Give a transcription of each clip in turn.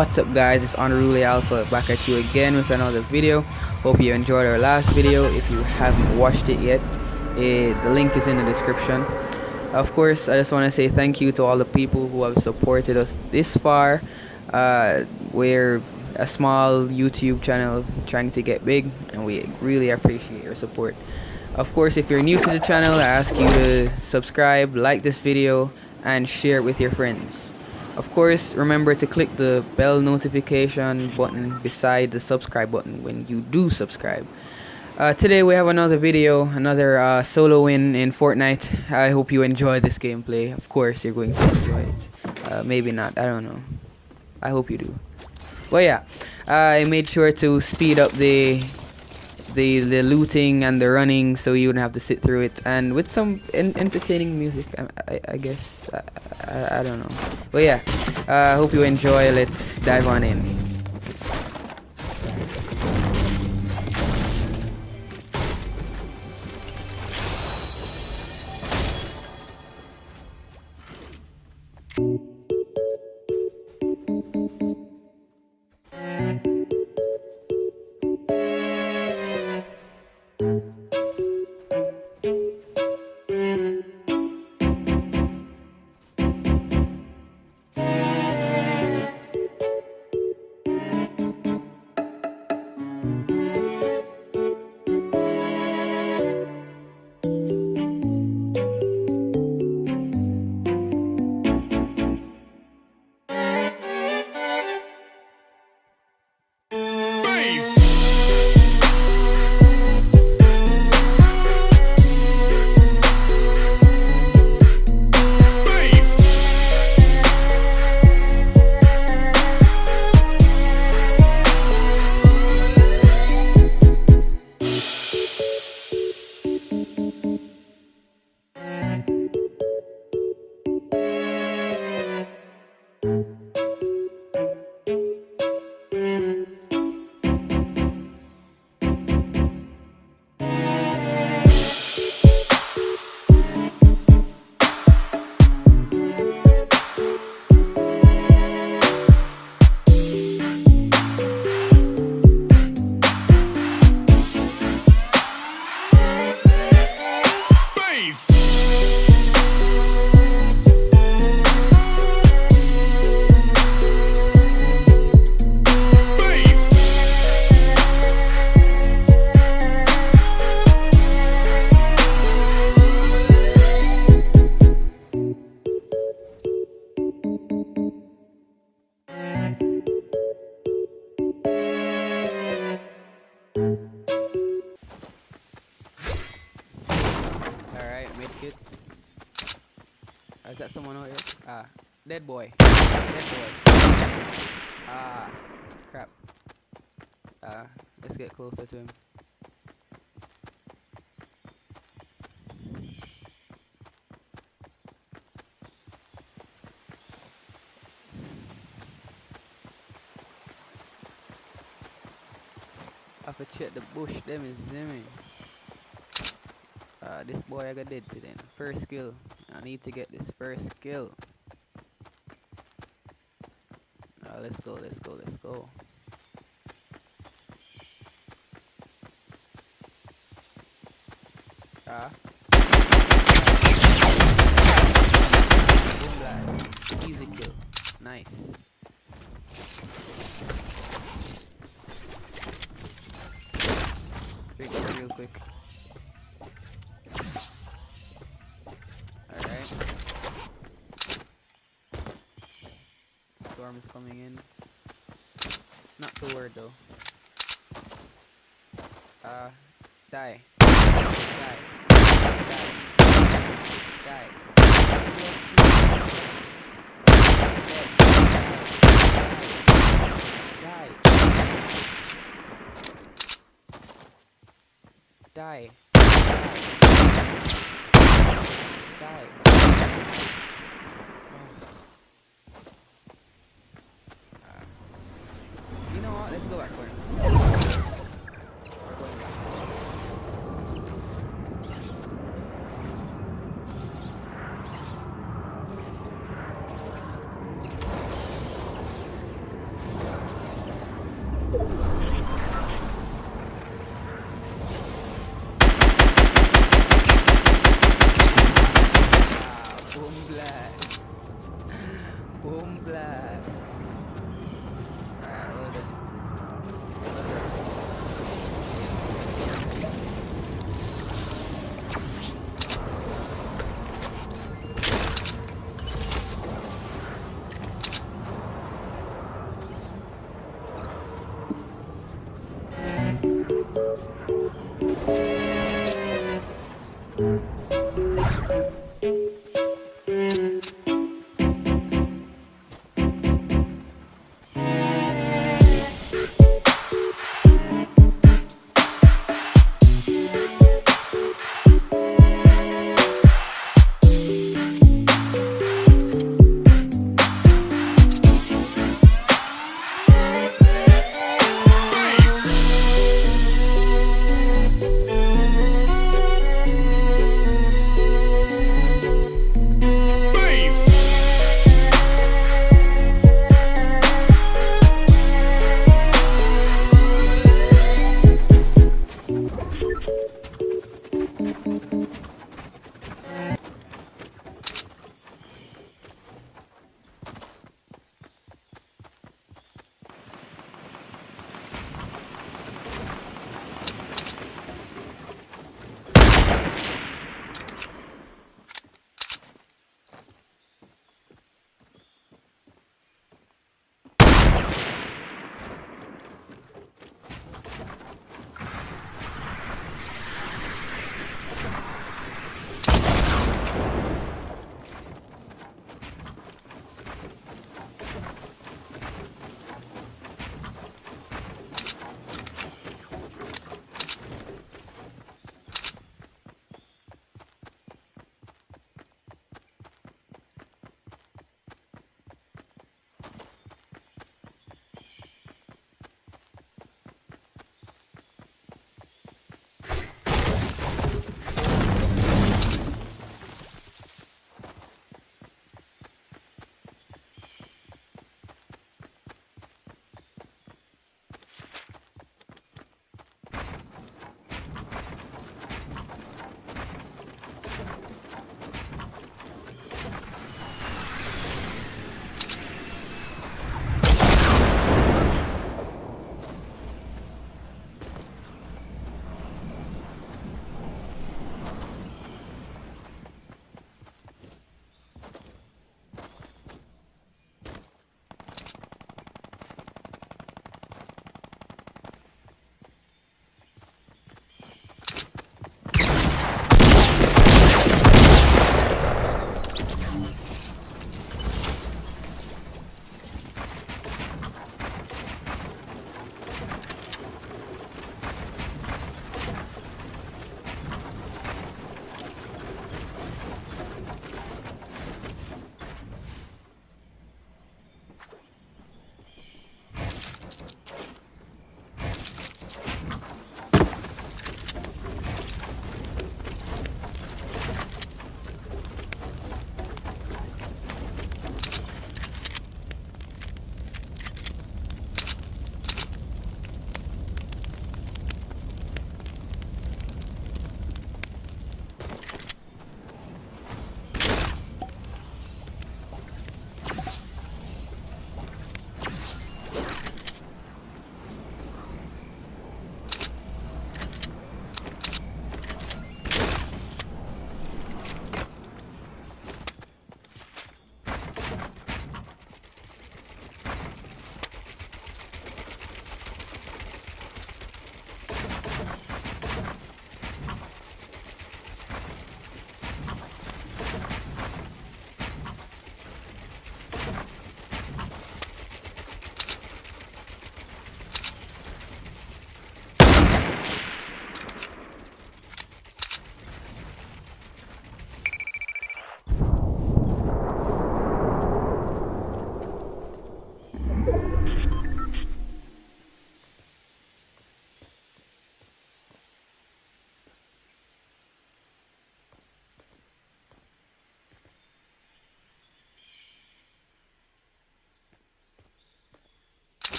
What's up guys, it's Unruly Alpha back at you again with another video. Hope you enjoyed our last video. If you haven't watched it yet, the link is in the description. Of course, I just want to say thank you to all the people who have supported us this far. We're a small YouTube channel trying to get big, and we really appreciate your support. Of course, if you're new to the channel, I ask you to subscribe, like this video, and share it with your friends. Of course, remember to click the bell notification button beside the subscribe button when you do subscribe. Today we have another video, another solo win in Fortnite. I hope you enjoy this gameplay. Of course you're going to enjoy it. Maybe not, I don't know. I hope you do. Well, yeah, I made sure to speed up the looting and the running so you wouldn't have to sit through it, and with some entertaining music, I guess. I don't know. But yeah, I hope you enjoy. Let's dive on in. Medkit. Is that someone out here? Dead boy. Dead boy. Crap. Let's get closer to him. I have to check the bush, them is zimming. This boy I got dead to then. First skill. I need to get this first skill. Let's go, let's go, let's go. Boom blast. Easy kill. Nice. Drink that real quick. Storm is coming in. Not too worried though. Die. Die. Die. Die. Die. Die. Die. You know what? Let's go back for him.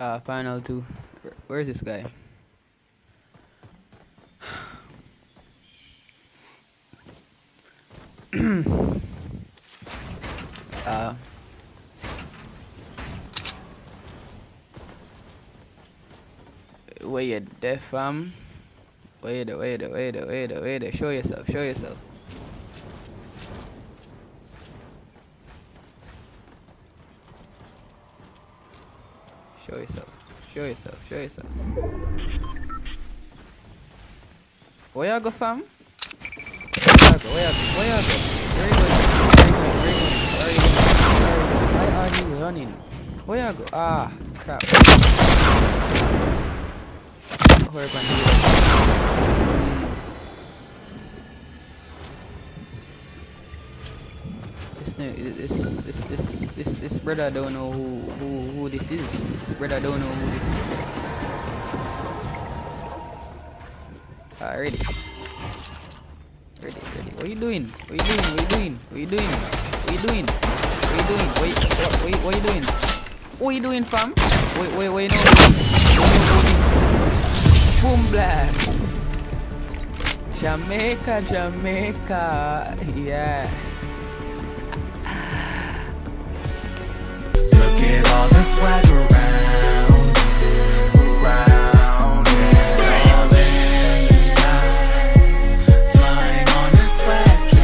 Final two. Where's this guy? uh Where you deaf, fam? Wait. Show yourself. Show yourself. Where you go, fam? Where you go? Where you going? Why are you running? Where you go? Ah, crap. Hurry up and do it. This brother don't know who this is. This brother don't know who this is. Ready. What are you doing? What are you doing, fam? Wait, you know boom blast. Jamaica, yeah. Look at all the swag around.